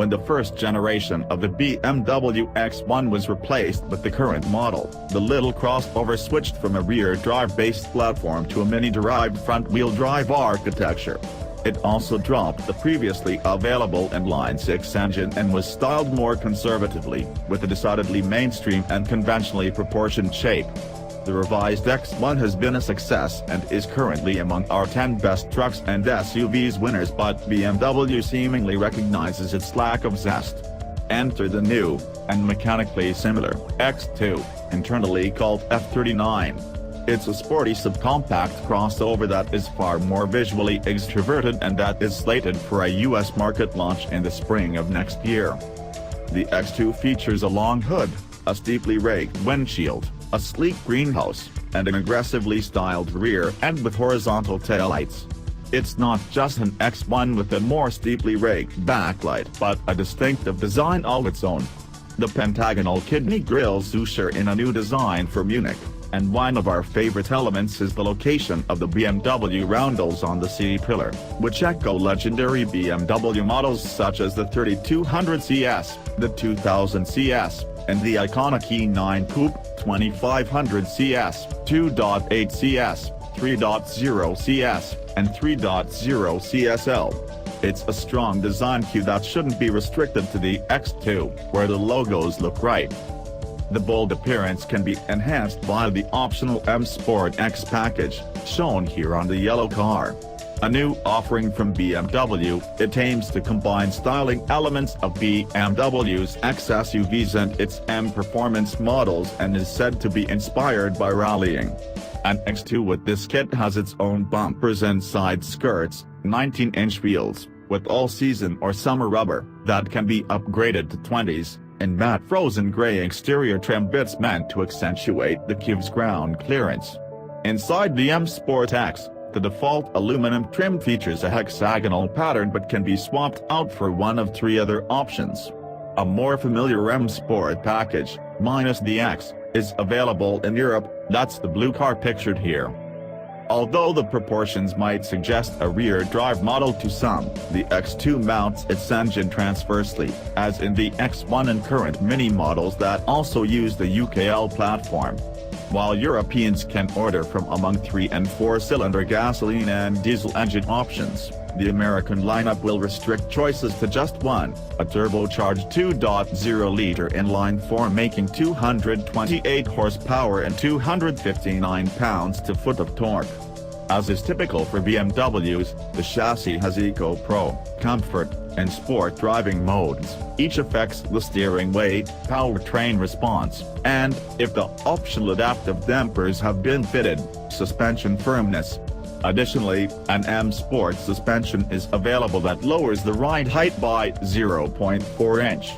When the first generation of the BMW X1 was replaced with the current model, the little crossover switched from a rear-drive-based platform to a mini-derived front-wheel drive architecture. It also dropped the previously available inline-six engine and was styled more conservatively, with a decidedly mainstream and conventionally proportioned shape. The revised X1 has been a success and is currently among our 10 best trucks and SUVs winners, but BMW seemingly recognizes its lack of zest. Enter the new, and mechanically similar, X2, internally called F39. It's a sporty subcompact crossover that is far more visually extroverted and that is slated for a US market launch in the spring of next year. The X2 features a long hood, a steeply raked windshield, a sleek greenhouse, and an aggressively styled rear end with horizontal taillights. It's not just an X1 with a more steeply raked backlight but a distinctive design all its own. The pentagonal kidney grilles usher in a new design for Munich, and one of our favorite elements is the location of the BMW roundels on the C-pillar, which echo legendary BMW models such as the 3200 CS, the 2000 CS, and the iconic E9 Coupe, 2500 CS, 2.8 CS, 3.0 CS, and 3.0 CSL. It's a strong design cue that shouldn't be restricted to the X2, where the logos look right. The bold appearance can be enhanced by the optional M Sport X package, shown here on the yellow car. A new offering from BMW, it aims to combine styling elements of BMW's X SUVs and its M Performance models and is said to be inspired by rallying. An X2 with this kit has its own bumpers and side skirts, 19-inch wheels, with all-season or summer rubber, that can be upgraded to 20s, and matte frozen gray exterior trim bits meant to accentuate the cube's ground clearance. Inside the M Sport X, the default aluminum trim features a hexagonal pattern but can be swapped out for one of three other options. A more familiar M Sport package, minus the X, is available in Europe, that's the blue car pictured here. Although the proportions might suggest a rear-drive model to some, the X2 mounts its engine transversely, as in the X1 and current Mini models that also use the UKL platform. While Europeans can order from among 3- and 4-cylinder gasoline and diesel engine options, the American lineup will restrict choices to just one, a turbocharged 2.0-liter inline-4 making 228 horsepower and 259 pounds-to-foot of torque. As is typical for BMWs, the chassis has Eco Pro, Comfort, and Sport driving modes. Each affects the steering weight, powertrain response, and, if the optional adaptive dampers have been fitted, suspension firmness. Additionally, an M Sport suspension is available that lowers the ride height by 0.4 inch.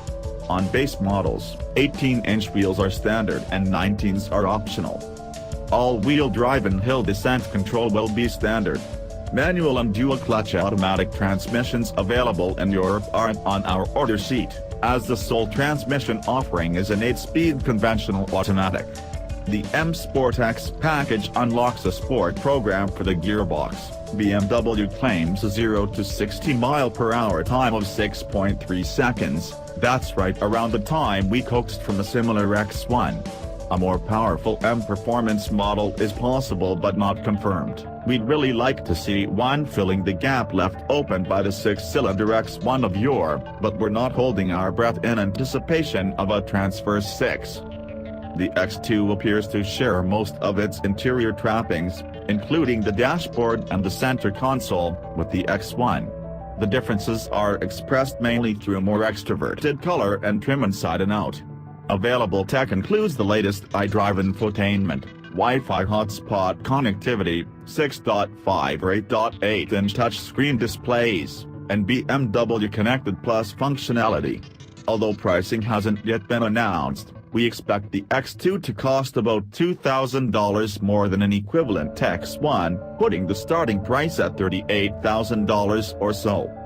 On base models, 18-inch wheels are standard and 19s are optional. All-wheel drive and hill descent control will be standard. Manual and dual-clutch automatic transmissions available in Europe aren't on our order sheet, as the sole transmission offering is an 8-speed conventional automatic. The M Sport X package unlocks a sport program for the gearbox. BMW claims a 0 to 60 mph time of 6.3 seconds, that's right around the time we coaxed from a similar X1. A more powerful M Performance model is possible but not confirmed. We'd really like to see one filling the gap left open by the 6-cylinder X1 of yore, but we're not holding our breath in anticipation of a Transverse 6. The X2 appears to share most of its interior trappings, including the dashboard and the center console, with the X1. The differences are expressed mainly through a more extroverted color and trim inside and out. Available tech includes the latest iDrive infotainment, Wi-Fi hotspot connectivity, 6.5 or 8.8-inch touchscreen displays, and BMW Connected Plus functionality. Although pricing hasn't yet been announced, we expect the X2 to cost about $2,000 more than an equivalent X1, putting the starting price at $38,000 or so.